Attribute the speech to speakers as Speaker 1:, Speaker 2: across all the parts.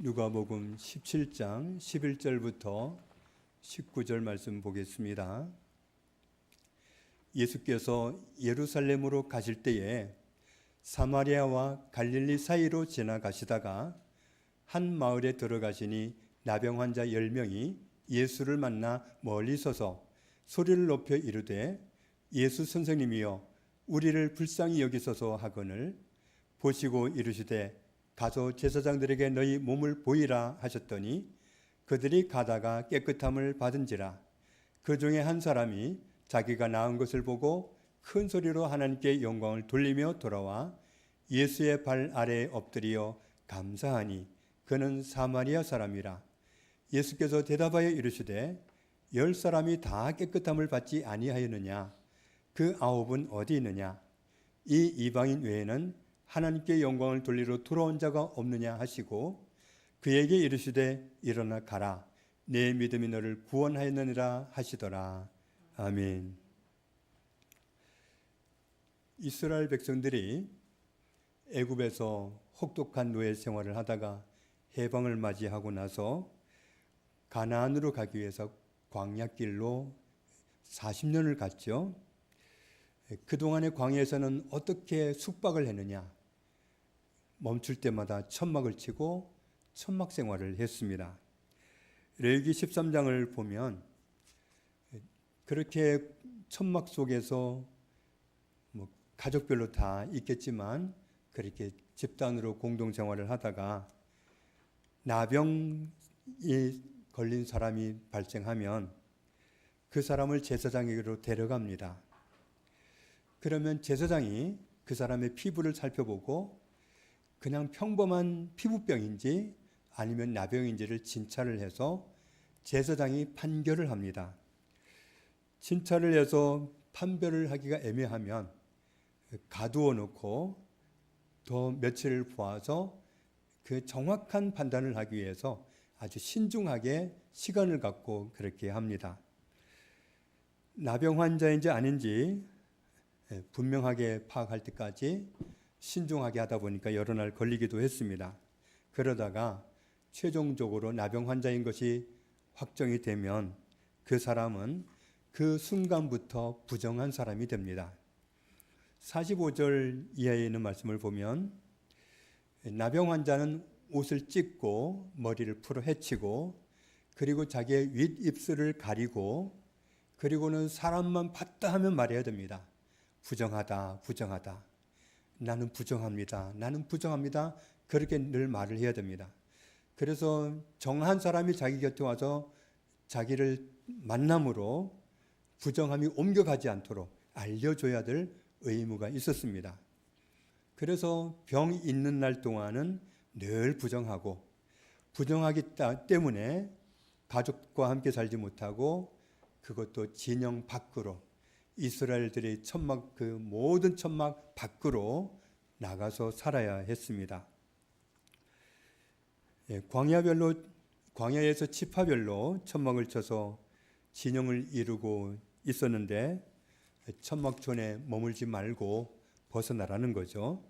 Speaker 1: 누가복음 17장 11절부터 19절 말씀 보겠습니다. 예수께서 예루살렘으로 가실 때에 사마리아와 갈릴리 사이로 지나가시다가 한 마을에 들어가시니 나병 환자 10명이 예수를 만나 멀리 서서 소리를 높여 이르되 예수 선생님이여 우리를 불쌍히 여기소서 하거늘 보시고 이르시되 가서 제사장들에게 너희 몸을 보이라 하셨더니 그들이 가다가 깨끗함을 받은지라. 그 중에 한 사람이 자기가 나은 것을 보고 큰 소리로 하나님께 영광을 돌리며 돌아와 예수의 발 아래에 엎드려 감사하니 그는 사마리아 사람이라. 예수께서 대답하여 이르시되 10사람이 다 깨끗함을 받지 아니하였느냐? 그 9은 어디 있느냐? 이 이방인 외에는 하나님께 영광을 돌리러 돌아온 자가 없느냐 하시고 그에게 이르시되 일어나 가라 내 믿음이 너를 구원하였느니라 하시더라. 아멘. 이스라엘 백성들이 애굽에서 혹독한 노예 생활을 하다가 해방을 맞이하고 나서 가나안으로 가기 위해서 광야길로 40년을 갔죠. 그동안의 광야에서는 어떻게 숙박을 했느냐? 멈출 때마다 천막을 치고 천막 생활을 했습니다. 레위기 13장을 보면 그렇게 천막 속에서 가족별로 다 있겠지만 그렇게 집단으로 공동생활을 하다가 나병이 걸린 사람이 발생하면 그 사람을 제사장에게로 데려갑니다. 그러면 제사장이 그 사람의 피부를 살펴보고 그냥 평범한 피부병인지 아니면 나병인지를 진찰을 해서 제사장이 판결을 합니다. 진찰을 해서 판별을 하기가 애매하면 가두어 놓고 더 며칠을 보아서 그 정확한 판단을 하기 위해서 아주 신중하게 시간을 갖고 그렇게 합니다. 나병 환자인지 아닌지 분명하게 파악할 때까지 신중하게 하다 보니까 여러 날 걸리기도 했습니다. 그러다가 최종적으로 나병 환자인 것이 확정이 되면 그 사람은 그 순간부터 부정한 사람이 됩니다. 45절 이하에 있는 말씀을 보면 나병 환자는 옷을 찢고 머리를 풀어 헤치고 그리고 자기의 윗입술을 가리고 그리고는 사람만 봤다 하면 말해야 됩니다. 부정하다, 부정하다. 나는 부정합니다. 나는 부정합니다. 그렇게 늘 말을 해야 됩니다. 그래서 정한 사람이 자기 곁에 와서 자기를 만남으로 부정함이 옮겨가지 않도록 알려줘야 될 의무가 있었습니다. 그래서 병 있는 날 동안은 늘 부정하고 부정하기 때문에 가족과 함께 살지 못하고 그것도 진영 밖으로 이스라엘들이 천막 그 모든 천막 밖으로 나가서 살아야 했습니다. 광야에서 지파별로 천막을 쳐서 진영을 이루고 있었는데 천막촌에 머물지 말고 벗어나라는 거죠.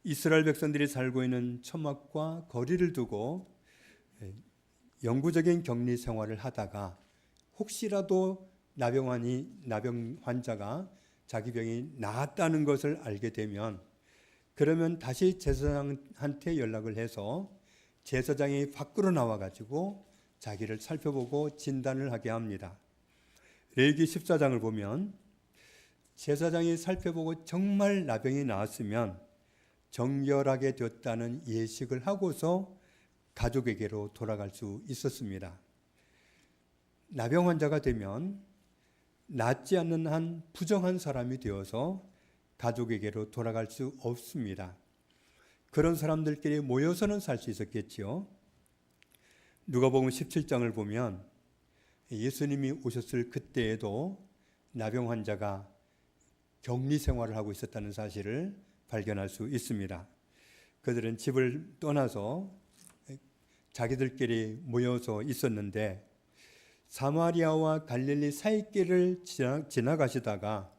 Speaker 1: 이스라엘 백성들이 살고 있는 천막과 거리를 두고 영구적인 격리 생활을 하다가 혹시라도 나병 환자가 자기 병이 나았다는 것을 알게 되면 그러면 다시 제사장한테 연락을 해서 제사장이 밖으로 나와가지고 자기를 살펴보고 진단을 하게 합니다. 레위기 14장을 보면 제사장이 살펴보고 정말 나병이 나았으면 정결하게 되었다는 예식을 하고서 가족에게로 돌아갈 수 있었습니다. 나병 환자가 되면 낫지 않는 한 부정한 사람이 되어서 가족에게로 돌아갈 수 없습니다. 그런 사람들끼리 모여서는 살 수 있었겠지요. 누가복음 17장을 보면 예수님이 오셨을 그때에도 나병 환자가 격리 생활을 하고 있었다는 사실을 발견할 수 있습니다. 그들은 집을 떠나서 자기들끼리 모여서 있었는데 사마리아와 갈릴리 사이길을 지나가시다가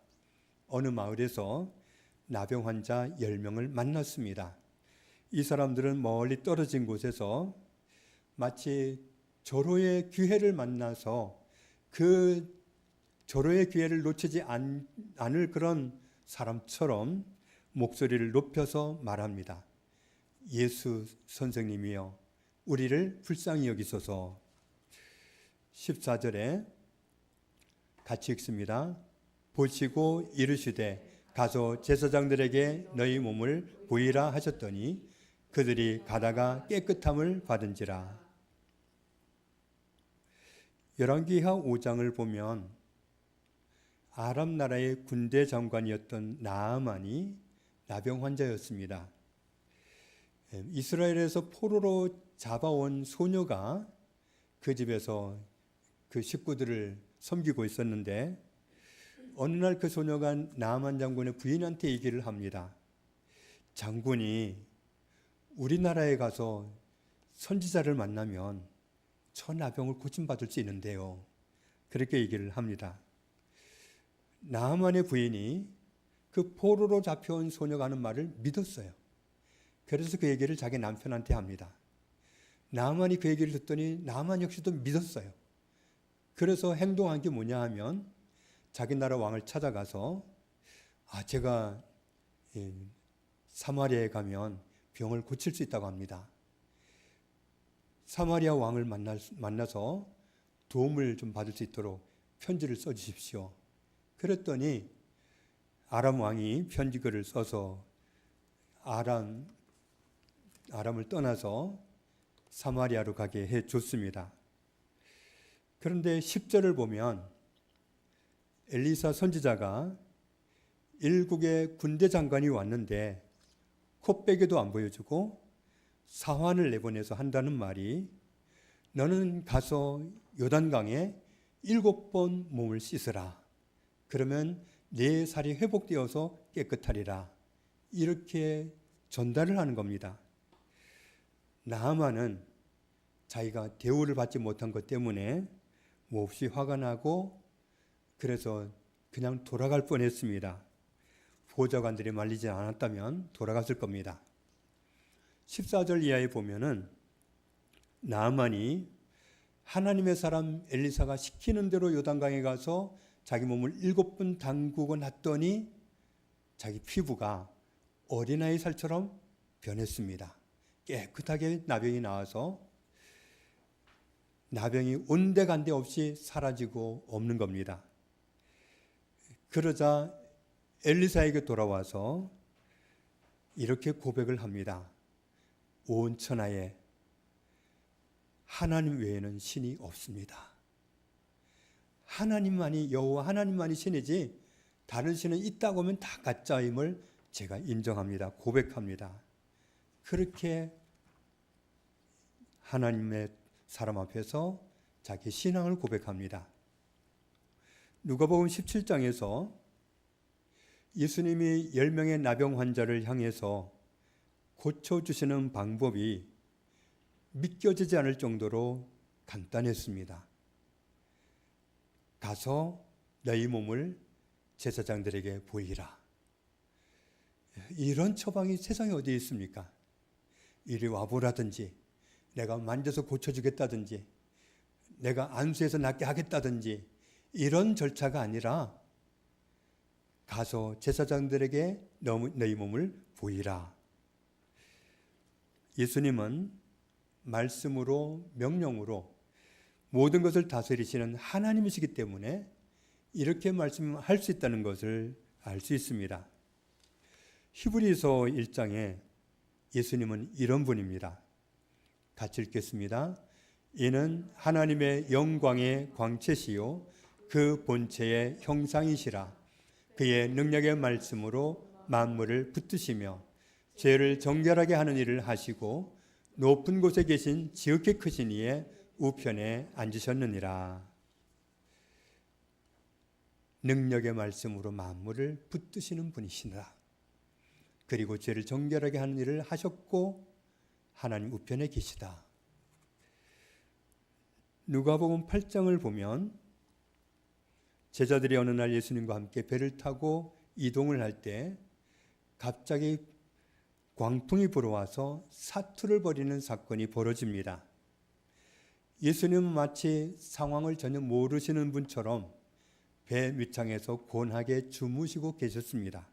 Speaker 1: 어느 마을에서 나병 환자 10명을 만났습니다. 이 사람들은 멀리 떨어진 곳에서 마치 절호의 기회를 만나서 그 절호의 기회를 놓치지 않을 그런 사람처럼 목소리를 높여서 말합니다. 예수 선생님이여, 우리를 불쌍히 여기소서. 14절에 같이 읽습니다. 보시고 이르시되 가서 제사장들에게 너희 몸을 보이라 하셨더니 그들이 가다가 깨끗함을 받은지라. 열왕기하 5장을 보면 아람 나라의 군대 장관이었던 나아만이 나병 환자였습니다. 이스라엘에서 포로로 잡아온 소녀가 그 집에서 그 식구들을 섬기고 있었는데 어느 날 그 소녀가 나아만 장군의 부인한테 얘기를 합니다. 장군이 우리나라에 가서 선지자를 만나면 저 나병을 고침받을 수 있는데요. 그렇게 얘기를 합니다. 나아만의 부인이 그 포로로 잡혀온 소녀가 하는 말을 믿었어요. 그래서 그 얘기를 자기 남편한테 합니다. 나아만이 그 얘기를 듣더니 나아만 역시도 믿었어요. 그래서 행동한 게 뭐냐 하면 자기 나라 왕을 찾아가서 제가 사마리아에 가면 병을 고칠 수 있다고 합니다. 사마리아 왕을 만나서 도움을 좀 받을 수 있도록 편지를 써주십시오. 그랬더니 아람 왕이 편지글을 써서 아람을 떠나서 사마리아로 가게 해줬습니다. 그런데 10절을 보면 엘리사 선지자가 일국의 군대 장관이 왔는데 콧배기도 안 보여주고 사환을 내보내서 한다는 말이 너는 가서 요단강에 7번 몸을 씻으라. 그러면 내 살이 회복되어서 깨끗하리라. 이렇게 전달을 하는 겁니다. 나아만은 자기가 대우를 받지 못한 것 때문에 몹시 화가 나고 그래서 그냥 돌아갈 뻔했습니다. 보좌관들이 말리지 않았다면 돌아갔을 겁니다. 14절 이하에 보면은 나아만이 하나님의 사람 엘리사가 시키는 대로 요단강에 가서 자기 몸을 7번 담그고 났더니 자기 피부가 어린아이 살처럼 변했습니다. 깨끗하게 나병이 나와서 나병이 온데간데 없이 사라지고 없는 겁니다. 그러자 엘리사에게 돌아와서 이렇게 고백을 합니다. 온 천하에 하나님 외에는 신이 없습니다. 하나님만이 여호와 하나님만이 신이지 다른 신은 있다고 하면 다 가짜임을 제가 인정합니다. 고백합니다. 그렇게 하나님의 사람 앞에서 자기 신앙을 고백합니다. 누가복음 17장에서 예수님이 10명의 나병 환자를 향해서 고쳐주시는 방법이 믿겨지지 않을 정도로 간단했습니다. 가서 너희 몸을 제사장들에게 보이라. 이런 처방이 세상에 어디에 있습니까? 이리 와보라든지 내가 만져서 고쳐주겠다든지 내가 안수해서 낫게 하겠다든지 이런 절차가 아니라 가서 제사장들에게 너희 몸을 보이라. 예수님은 말씀으로 명령으로 모든 것을 다스리시는 하나님이시기 때문에 이렇게 말씀할 수 있다는 것을 알 수 있습니다. 히브리서 1장에 예수님은 이런 분입니다. 같이 읽겠습니다. 이는 하나님의 영광의 광채시요 그 본체의 형상이시라. 그의 능력의 말씀으로 만물을 붙드시며 죄를 정결하게 하는 일을 하시고 높은 곳에 계신 지극히 크신 이의 우편에 앉으셨느니라. 능력의 말씀으로 만물을 붙드시는 분이시라. 그리고 죄를 정결하게 하는 일을 하셨고 하나님 우편에 계시다. 누가복음 8장을 보면 제자들이 어느 날 예수님과 함께 배를 타고 이동을 할 때 갑자기 광풍이 불어와서 사투를 벌이는 사건이 벌어집니다. 예수님은 마치 상황을 전혀 모르시는 분처럼 배 밑창에서 곤하게 주무시고 계셨습니다.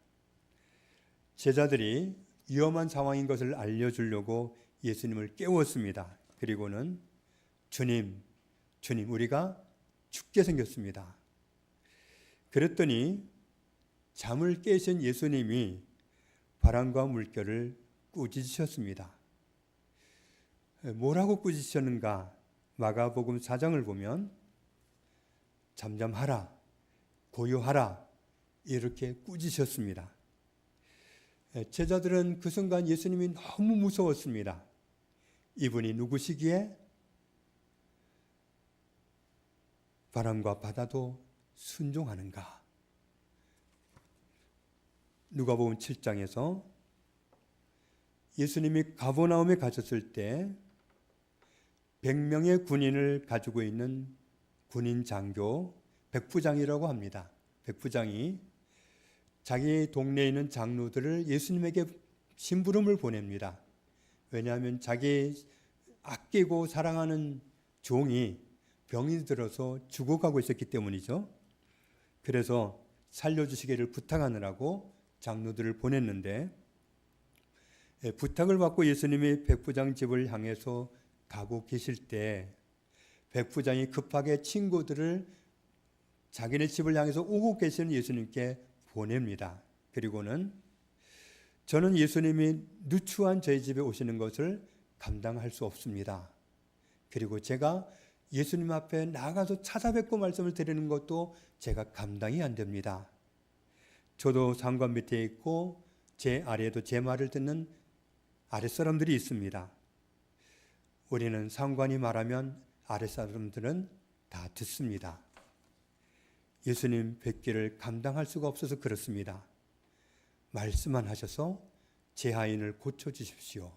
Speaker 1: 제자들이 위험한 상황인 것을 알려주려고 예수님을 깨웠습니다. 그리고는 주님, 우리가 죽게 생겼습니다. 그랬더니 잠을 깨신 예수님이 바람과 물결을 꾸짖으셨습니다. 뭐라고 꾸짖으셨는가? 마가복음 4장을 보면 잠잠하라, 고요하라 이렇게 꾸짖으셨습니다. 제자들은 그 순간 예수님이 너무 무서웠습니다. 이분이 누구시기에 바람과 바다도 순종하는가? 누가복음 7장에서 예수님이 가버나움에 가셨을 때 100명의 군인을 가지고 있는 군인 장교 백부장이라고 합니다. 백부장이 자기 동네에 있는 장로들을 예수님에게 심부름을 보냅니다. 왜냐하면 자기 아끼고 사랑하는 종이 병이 들어서 죽어가고 있었기 때문이죠. 그래서 살려주시기를 부탁하느라고 장로들을 보냈는데, 부탁을 받고 예수님이 백부장 집을 향해서 가고 계실 때 백부장이 급하게 친구들을 자기네 집을 향해서 오고 계시는 예수님께 보냅니다. 그리고는 저는 예수님이 누추한 저희 집에 오시는 것을 감당할 수 없습니다. 그리고 제가 예수님 앞에 나가서 찾아뵙고 말씀을 드리는 것도 제가 감당이 안 됩니다. 저도 상관 밑에 있고 제 아래에도 제 말을 듣는 아랫사람들이 있습니다. 우리는 상관이 말하면 아랫사람들은 다 듣습니다. 예수님 뵙기를 감당할 수가 없어서 그렇습니다. 말씀만 하셔서 제 하인을 고쳐주십시오.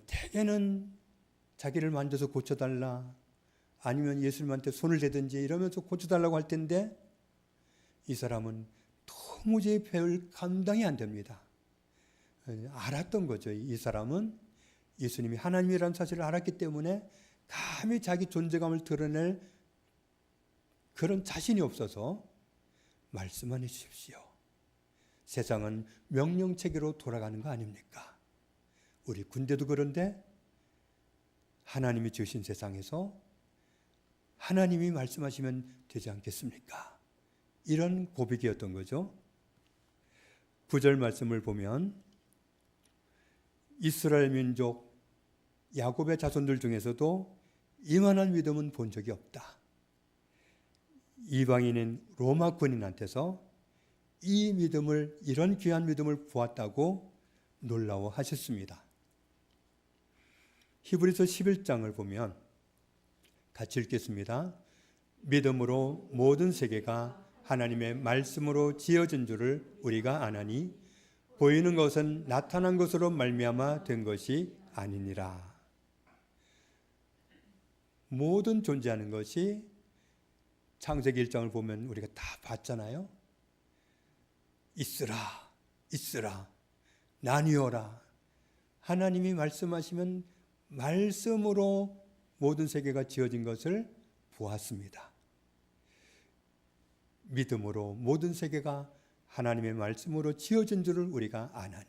Speaker 1: 대개는 자기를 만져서 고쳐달라, 아니면 예수님한테 손을 대든지 이러면서 고쳐달라고 할 텐데 이 사람은 도무지 배울 감당이 안 됩니다. 알았던 거죠. 이 사람은 예수님이 하나님이라는 사실을 알았기 때문에 감히 자기 존재감을 드러낼 그런 자신이 없어서 말씀만 해주십시오. 세상은 명령체계로 돌아가는 거 아닙니까? 우리 군대도 그런데 하나님이 지으신 세상에서 하나님이 말씀하시면 되지 않겠습니까? 이런 고백이었던 거죠. 9절 말씀을 보면 이스라엘 민족 야곱의 자손들 중에서도 이만한 믿음은 본 적이 없다. 이방인인 로마 군인한테서 이 믿음을, 이런 귀한 믿음을 보았다고 놀라워하셨습니다. 히브리서 11장을 보면 같이 읽겠습니다. 믿음으로 모든 세계가 하나님의 말씀으로 지어진 줄을 우리가 아나니 보이는 것은 나타난 것으로 말미암아 된 것이 아니니라. 모든 존재하는 것이 창세기 1장을 보면 우리가 다 봤잖아요. 있으라, 있으라, 나뉘어라. 하나님이 말씀하시면 말씀으로 모든 세계가 지어진 것을 보았습니다. 믿음으로 모든 세계가 하나님의 말씀으로 지어진 줄을 우리가 아나니,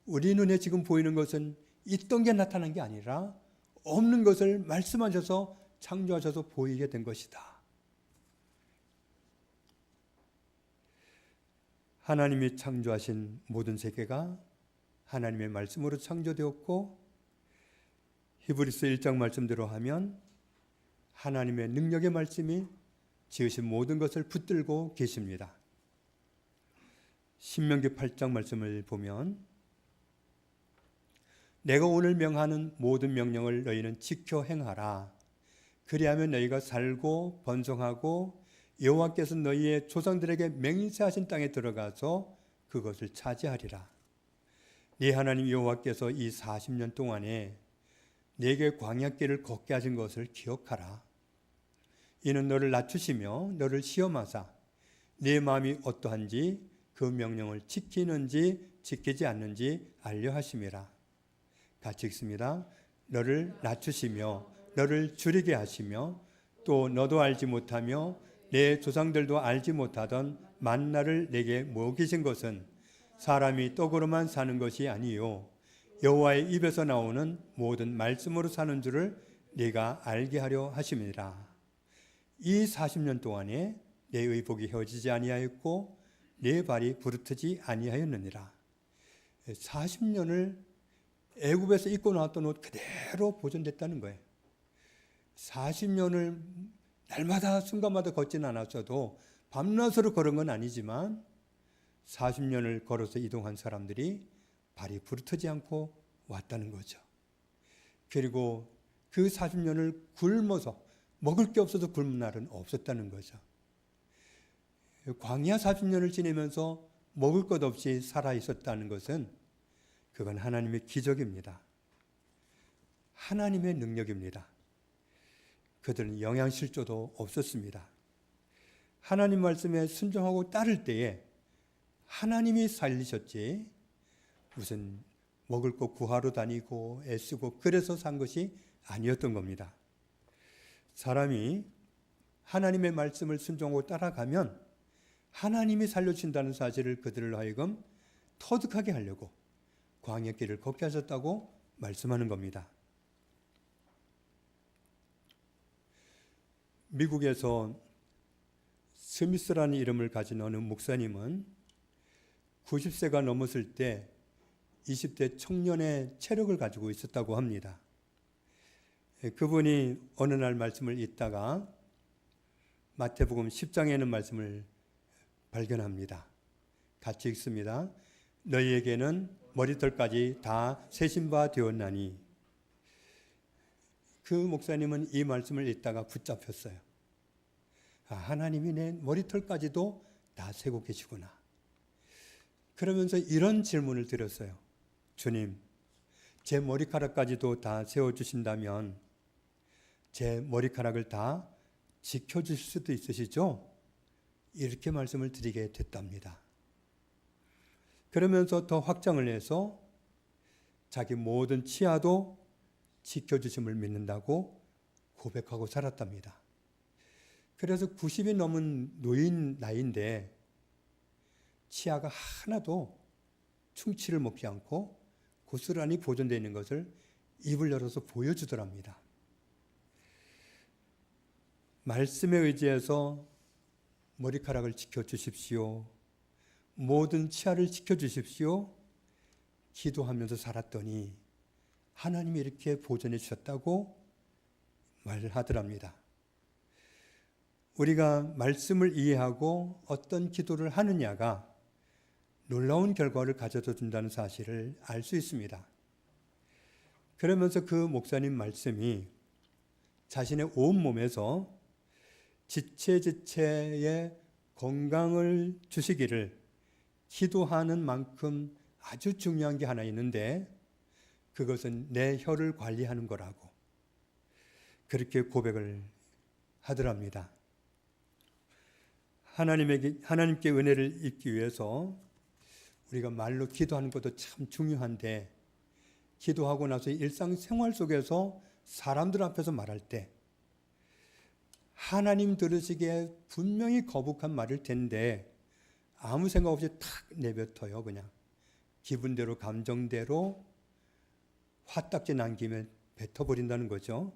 Speaker 1: 우리 눈에 지금 보이는 것은 있던 게 나타난 게 아니라 없는 것을 말씀하셔서 창조하셔서 보이게 된 것이다. 하나님이 창조하신 모든 세계가 하나님의 말씀으로 창조되었고, 히브리서 1장 말씀대로 하면 하나님의 능력의 말씀이 지으신 모든 것을 붙들고 계십니다. 신명기 8장 말씀을 보면 내가 오늘 명하는 모든 명령을 너희는 지켜 행하라. 그리하면 너희가 살고 번성하고 여호와께서 너희의 조상들에게 맹세하신 땅에 들어가서 그것을 차지하리라. 네 하나님 여호와께서 이 40년 동안에 네게 광야길을 걷게 하신 것을 기억하라. 이는 너를 낮추시며 너를 시험하사 네 마음이 어떠한지 그 명령을 지키는지 지키지 않는지 알려 하심이라. 같이 읽습니다. 너를 낮추시며 너를 줄이게 하시며 또 너도 알지 못하며 내 조상들도 알지 못하던 만나를 내게 먹이신 것은 사람이 떡으로만 사는 것이 아니요 여호와의 입에서 나오는 모든 말씀으로 사는 줄을 네가 알게 하려 하심이라. 이 40년 동안에 내 의복이 혀지지 아니하였고 내 발이 부르트지 아니하였느니라. 40년을 애굽에서 입고 나왔던 옷 그대로 보존됐다는 거예요. 40년을 날마다 순간마다 걷지는 않았어도 밤낮으로 걸은 건 아니지만 40년을 걸어서 이동한 사람들이 발이 부르트지 않고 왔다는 거죠. 그리고 그 40년을 굶어서 먹을 게 없어서 굶은 날은 없었다는 거죠. 광야 40년을 지내면서 먹을 것 없이 살아 있었다는 것은 그건 하나님의 기적입니다. 하나님의 능력입니다. 그들은 영양실조도 없었습니다. 하나님 말씀에 순종하고 따를 때에 하나님이 살리셨지 무슨 먹을 거 구하러 다니고 애쓰고 그래서 산 것이 아니었던 겁니다. 사람이 하나님의 말씀을 순종하고 따라가면 하나님이 살려주신다는 사실을 그들을 하여금 터득하게 하려고 광야 길을 걷게 하셨다고 말씀하는 겁니다. 미국에서 스미스라는 이름을 가진 어느 목사님은 90세가 넘었을 때 20대 청년의 체력을 가지고 있었다고 합니다. 그분이 어느 날 말씀을 읽다가 마태복음 10장에는 말씀을 발견합니다. 같이 읽습니다. 너희에게는 머리털까지 다 세신 바 되었나니. 그 목사님은 이 말씀을 읽다가 붙잡혔어요. 하나님이 내 머리털까지도 다 세고 계시구나. 그러면서 이런 질문을 드렸어요. 주님, 제 머리카락까지도 다 세워주신다면 제 머리카락을 다 지켜주실 수도 있으시죠? 이렇게 말씀을 드리게 됐답니다. 그러면서 더 확장을 해서 자기 모든 치아도 지켜주심을 믿는다고 고백하고 살았답니다. 그래서 90이 넘은 노인 나이인데 치아가 하나도 충치를 먹지 않고 고스란히 보존되어 있는 것을 입을 열어서 보여주더랍니다. 말씀에 의지해서 머리카락을 지켜주십시오. 모든 치아를 지켜주십시오. 기도하면서 살았더니 하나님이 이렇게 보존해 주셨다고 말을 하더랍니다. 우리가 말씀을 이해하고 어떤 기도를 하느냐가 놀라운 결과를 가져다 준다는 사실을 알 수 있습니다. 그러면서 그 목사님 말씀이 자신의 온몸에서 지체지체의 건강을 주시기를 기도하는 만큼 아주 중요한 게 하나 있는데 그것은 내 혀를 관리하는 거라고 그렇게 고백을 하더랍니다. 하나님께 은혜를 입기 위해서 우리가 말로 기도하는 것도 참 중요한데 기도하고 나서 일상생활 속에서 사람들 앞에서 말할 때 하나님 들으시기에 분명히 거북한 말일 텐데 아무 생각 없이 탁 내뱉어요. 그냥 기분대로 감정대로 화딱지 난 김에 뱉어버린다는 거죠.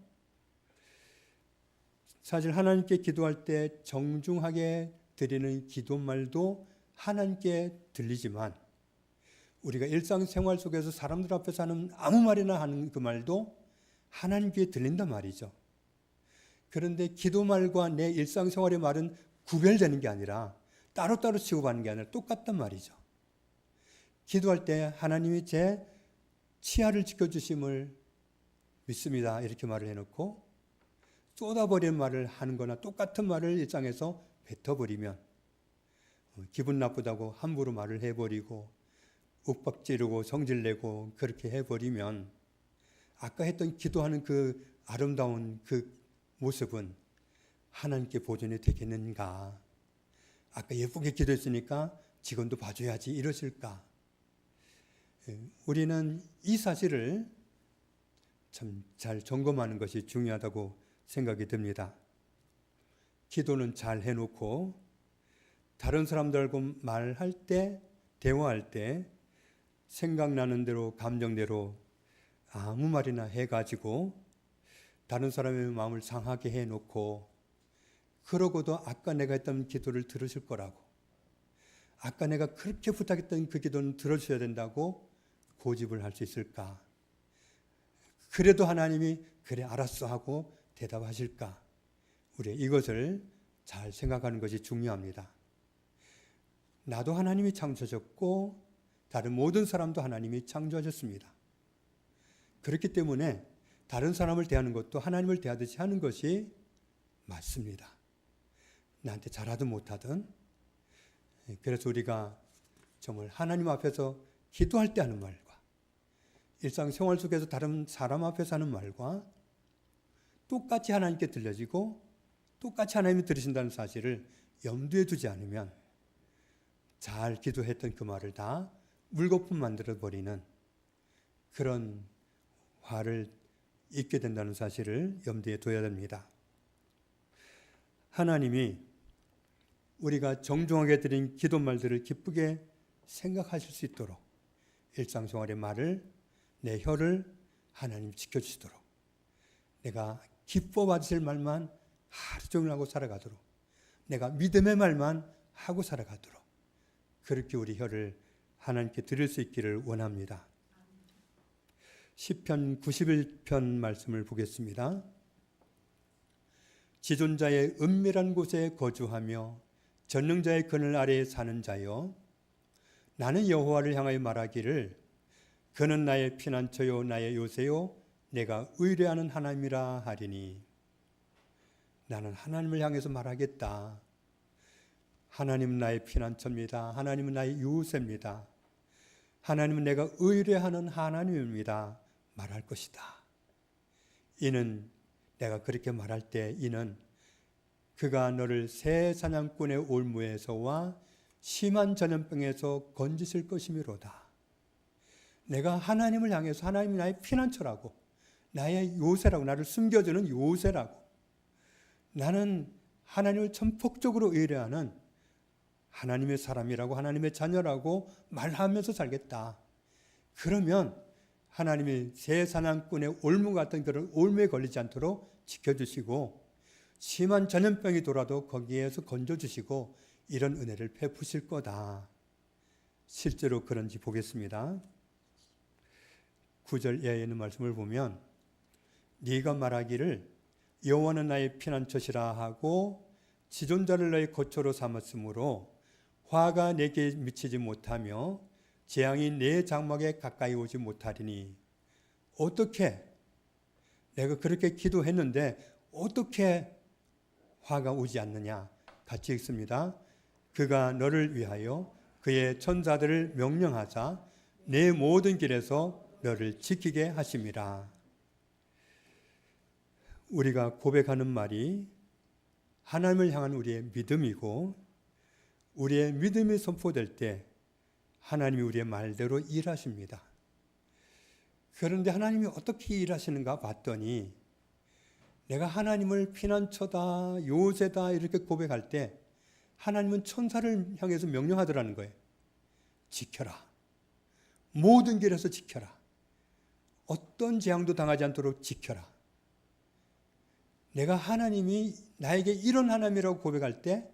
Speaker 1: 사실 하나님께 기도할 때 정중하게 드리는 기도말도 하나님께 들리지만 우리가 일상생활 속에서 사람들 앞에서 하는 아무 말이나 하는 그 말도 하나님께 들린단 말이죠. 그런데 기도말과 내 일상생활의 말은 구별되는 게 아니라 따로따로 취급하는 게 아니라 똑같단 말이죠. 기도할 때 하나님이 제 치아를 지켜주심을 믿습니다. 이렇게 말을 해놓고 쏟아버리는 말을 하는 거나 똑같은 말을 일상에서 뱉어버리면 기분 나쁘다고 함부로 말을 해버리고 욱박지르고 성질내고 그렇게 해버리면 아까 했던 기도하는 그 아름다운 그 모습은 하나님께 보존이 되겠는가. 아까 예쁘게 기도했으니까 직원도 봐줘야지 이러실까? 우리는 이 사실을 참 잘 점검하는 것이 중요하다고 생각이 듭니다. 기도는 잘 해놓고 다른 사람들하고 말할 때, 대화할 때 생각나는 대로 감정대로 아무 말이나 해가지고 다른 사람의 마음을 상하게 해놓고 그러고도 아까 내가 했던 기도를 들으실 거라고, 아까 내가 그렇게 부탁했던 그 기도는 들어주셔야 된다고 고집을 할 수 있을까? 그래도 하나님이 그래 알았어 하고 대답하실까? 우리 이것을 잘 생각하는 것이 중요합니다. 나도 하나님이 창조하셨고 다른 모든 사람도 하나님이 창조하셨습니다. 그렇기 때문에 다른 사람을 대하는 것도 하나님을 대하듯이 하는 것이 맞습니다. 나한테 잘하든 못하든. 그래서 우리가 정말 하나님 앞에서 기도할 때 하는 말과 일상생활 속에서 다른 사람 앞에서 하는 말과 똑같이 하나님께 들려지고 똑같이 하나님이 들으신다는 사실을 염두에 두지 않으면 잘 기도했던 그 말을 다 물거품 만들어버리는 그런 화를 입게 된다는 사실을 염두에 둬야 됩니다. 하나님이 우리가 정중하게 드린 기도말들을 기쁘게 생각하실 수 있도록 일상생활의 말을, 내 혀를 하나님 지켜주시도록, 내가 기뻐 받으실 말만 하루 종일 하고 살아가도록, 내가 믿음의 말만 하고 살아가도록 그렇게 우리 혀를 하나님께 드릴 수 있기를 원합니다. 시편 91편 말씀을 보겠습니다. 지존자의 은밀한 곳에 거주하며 전능자의 그늘 아래에 사는 자여, 나는 여호와를 향하여 말하기를 그는 나의 피난처요 나의 요새요 내가 의뢰하는 하나님이라 하리니. 나는 하나님을 향해서 말하겠다. 하나님은 나의 피난처입니다. 하나님은 나의 요새입니다. 하나님은 내가 의뢰하는 하나님입니다. 말할 것이다. 이는 내가 그렇게 말할 때 이는 그가 너를 새 사냥꾼의 올무에서와 심한 전염병에서 건지실 것이미로다. 내가 하나님을 향해서 하나님이 나의 피난처라고, 나의 요새라고, 나를 숨겨주는 요새라고, 나는 하나님을 전폭적으로 의뢰하는 하나님의 사람이라고, 하나님의 자녀라고 말하면서 살겠다. 그러면 하나님이 새 사냥꾼의 올무 같은 그런 올무에 걸리지 않도록 지켜주시고 심한 전염병이 돌아도 거기에서 건져주시고 이런 은혜를 베푸실 거다. 실제로 그런지 보겠습니다. 9절 이하에 있는 말씀을 보면 네가 말하기를 여호와는 나의 피난처시라 하고 지존자를 너의 거처로 삼았으므로 화가 내게 미치지 못하며 재앙이 내 장막에 가까이 오지 못하리니. 어떻게 내가 그렇게 기도했는데 어떻게 화가 오지 않느냐? 같이 읽습니다. 그가 너를 위하여 그의 천사들을 명령하사 내 모든 길에서 너를 지키게 하심이라. 우리가 고백하는 말이 하나님을 향한 우리의 믿음이고 우리의 믿음이 선포될 때 하나님이 우리의 말대로 일하십니다. 그런데 하나님이 어떻게 일하시는가 봤더니 내가 하나님을 피난처다, 요새다 이렇게 고백할 때 하나님은 천사를 향해서 명령하더라는 거예요. 지켜라. 모든 길에서 지켜라. 어떤 재앙도 당하지 않도록 지켜라. 내가 하나님이 나에게 이런 하나님이라고 고백할 때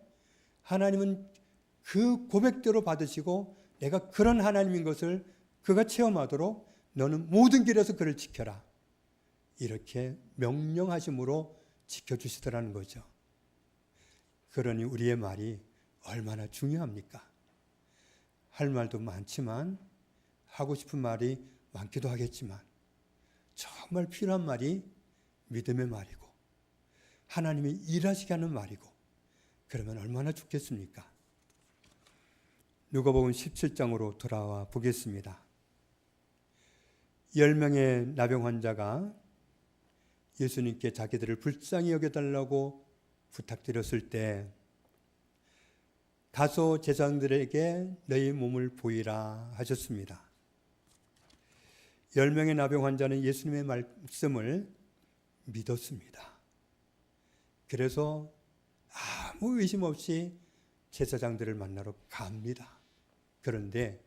Speaker 1: 하나님은 그 고백대로 받으시고 내가 그런 하나님인 것을 그가 체험하도록 너는 모든 길에서 그를 지켜라. 이렇게 명령하심으로 지켜주시더라는 거죠. 그러니 우리의 말이 얼마나 중요합니까? 할 말도 많지만 하고 싶은 말이 많기도 하겠지만 정말 필요한 말이 믿음의 말이고 하나님이 일하시게 하는 말이고 그러면 얼마나 좋겠습니까? 누가복음 17장으로 돌아와 보겠습니다. 10명의 나병 환자가 예수님께 자기들을 불쌍히 여겨달라고 부탁드렸을 때 가서 제사장들에게 너희 몸을 보이라 하셨습니다. 10명의 나병 환자는 예수님의 말씀을 믿었습니다. 그래서 아무 의심 없이 제사장들을 만나러 갑니다. 그런데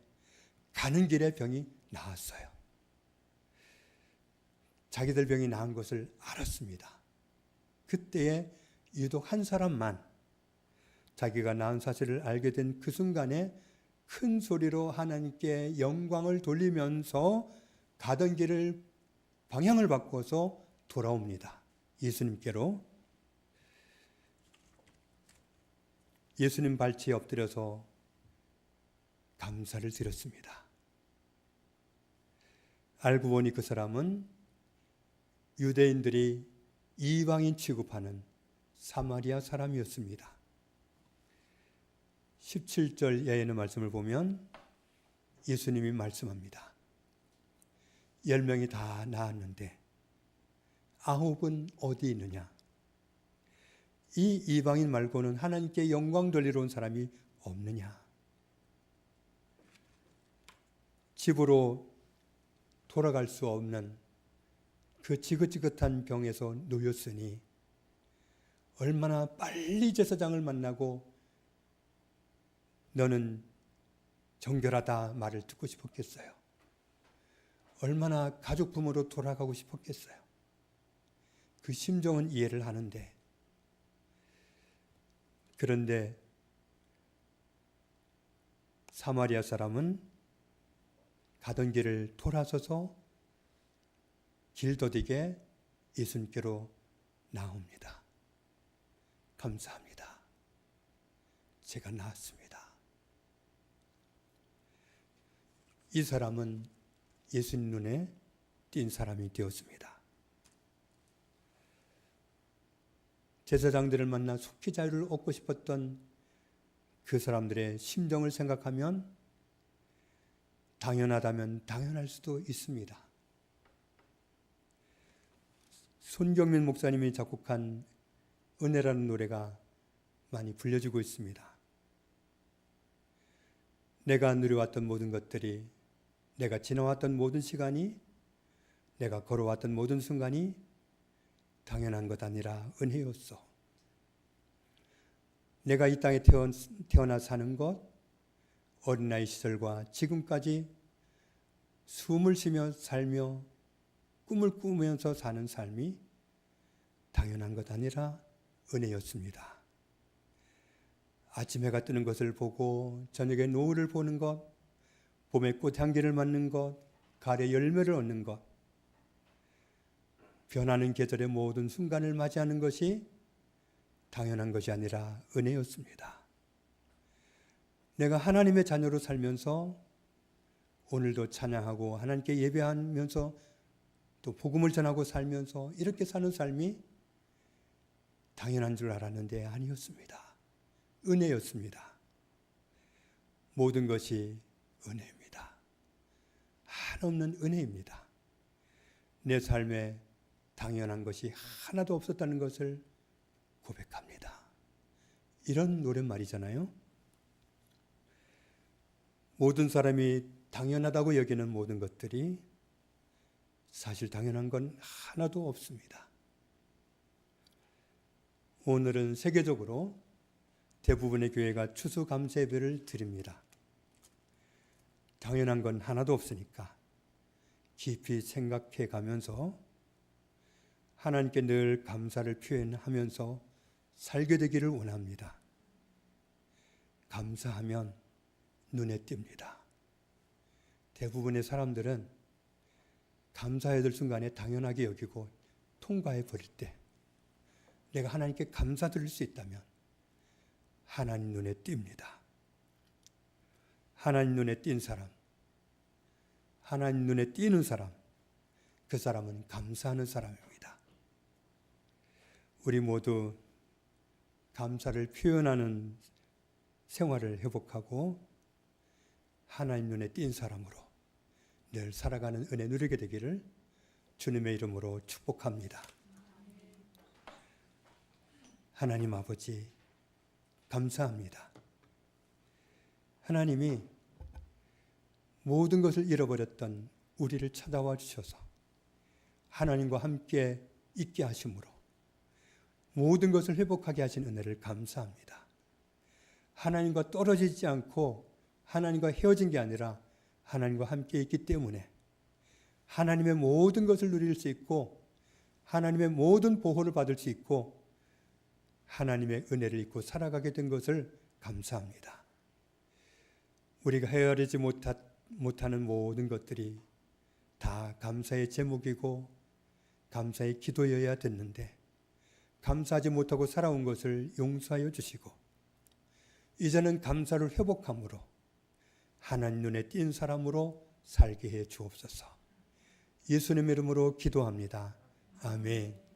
Speaker 1: 가는 길에 병이 나았어요. 자기들 병이 나은 것을 알았습니다. 그때에 유독 한 사람만 자기가 나은 사실을 알게 된 그 순간에 큰 소리로 하나님께 영광을 돌리면서 가던 길을 방향을 바꿔서 돌아옵니다. 예수님께로. 예수님 발치에 엎드려서 감사를 드렸습니다. 알고 보니 그 사람은 유대인들이 이방인 취급하는 사마리아 사람이었습니다. 17절 이하의 말씀을 보면 예수님이 말씀합니다. 10명이 다 나았는데 9은 어디 있느냐? 이 이방인 말고는 하나님께 영광 돌리러 온 사람이 없느냐? 집으로 돌아갈 수 없는 그 지긋지긋한 병에서 놓였으니 얼마나 빨리 제사장을 만나고 너는 정결하다 말을 듣고 싶었겠어요. 얼마나 가족 부모로 돌아가고 싶었겠어요. 그 심정은 이해를 하는데, 그런데 사마리아 사람은 가던 길을 돌아서서 길더디게 예수님께로 나옵니다. 감사합니다. 제가 나았습니다. 이 사람은 예수님 눈에 띈 사람이 되었습니다. 제사장들을 만나 속히 자유를 얻고 싶었던 그 사람들의 심정을 생각하면 당연하다면 당연할 수도 있습니다. 손경민 목사님이 작곡한 은혜라는 노래가 많이 불려지고 있습니다. 내가 누려왔던 모든 것들이, 내가 지나왔던 모든 시간이, 내가 걸어왔던 모든 순간이 당연한 것 아니라 은혜였어. 내가 이 땅에 태어나 사는 것, 어린아이 시절과 지금까지 숨을 쉬며 살며 꿈을 꾸면서 사는 삶이 당연한 것 아니라 은혜였습니다. 아침 해가 뜨는 것을 보고 저녁에 노을을 보는 것, 봄의 꽃향기를 맡는 것, 가을의 열매를 얻는 것, 변하는 계절의 모든 순간을 맞이하는 것이 당연한 것이 아니라 은혜였습니다. 내가 하나님의 자녀로 살면서 오늘도 찬양하고 하나님께 예배하면서 또 복음을 전하고 살면서 이렇게 사는 삶이 당연한 줄 알았는데 아니었습니다. 은혜였습니다. 모든 것이 은혜입니다. 한없는 은혜입니다. 내 삶에 당연한 것이 하나도 없었다는 것을 고백합니다. 이런 노랫말이잖아요. 모든 사람이 당연하다고 여기는 모든 것들이 사실 당연한 건 하나도 없습니다. 오늘은 세계적으로 대부분의 교회가 추수감사 예배를 드립니다. 당연한 건 하나도 없으니까 깊이 생각해 가면서 하나님께 늘 감사를 표현하면서 살게 되기를 원합니다. 감사하면 눈에 띕니다. 대부분의 사람들은 감사해야 될 순간에 당연하게 여기고 통과해 버릴 때 내가 하나님께 감사드릴 수 있다면 하나님 눈에 띕니다. 하나님 눈에 띈 사람, 하나님 눈에 띄는 사람, 그 사람은 감사하는 사람입니다. 우리 모두 감사를 표현하는 생활을 회복하고 하나님 눈에 띈 사람으로 늘 살아가는 은혜 누리게 되기를 주님의 이름으로 축복합니다. 하나님 아버지 감사합니다. 하나님이 모든 것을 잃어버렸던 우리를 찾아와 주셔서 하나님과 함께 있게 하심으로 모든 것을 회복하게 하신 은혜를 감사합니다. 하나님과 떨어지지 않고 하나님과 헤어진 게 아니라 하나님과 함께 있기 때문에 하나님의 모든 것을 누릴 수 있고 하나님의 모든 보호를 받을 수 있고 하나님의 은혜를 입고 살아가게 된 것을 감사합니다. 우리가 헤아리지 못하는 모든 것들이 다 감사의 제목이고 감사의 기도여야 됐는데 감사하지 못하고 살아온 것을 용서하여 주시고 이제는 감사를 회복함으로 하나님 눈에 띈 사람으로 살게 해 주옵소서. 예수님의 이름으로 기도합니다. 아멘.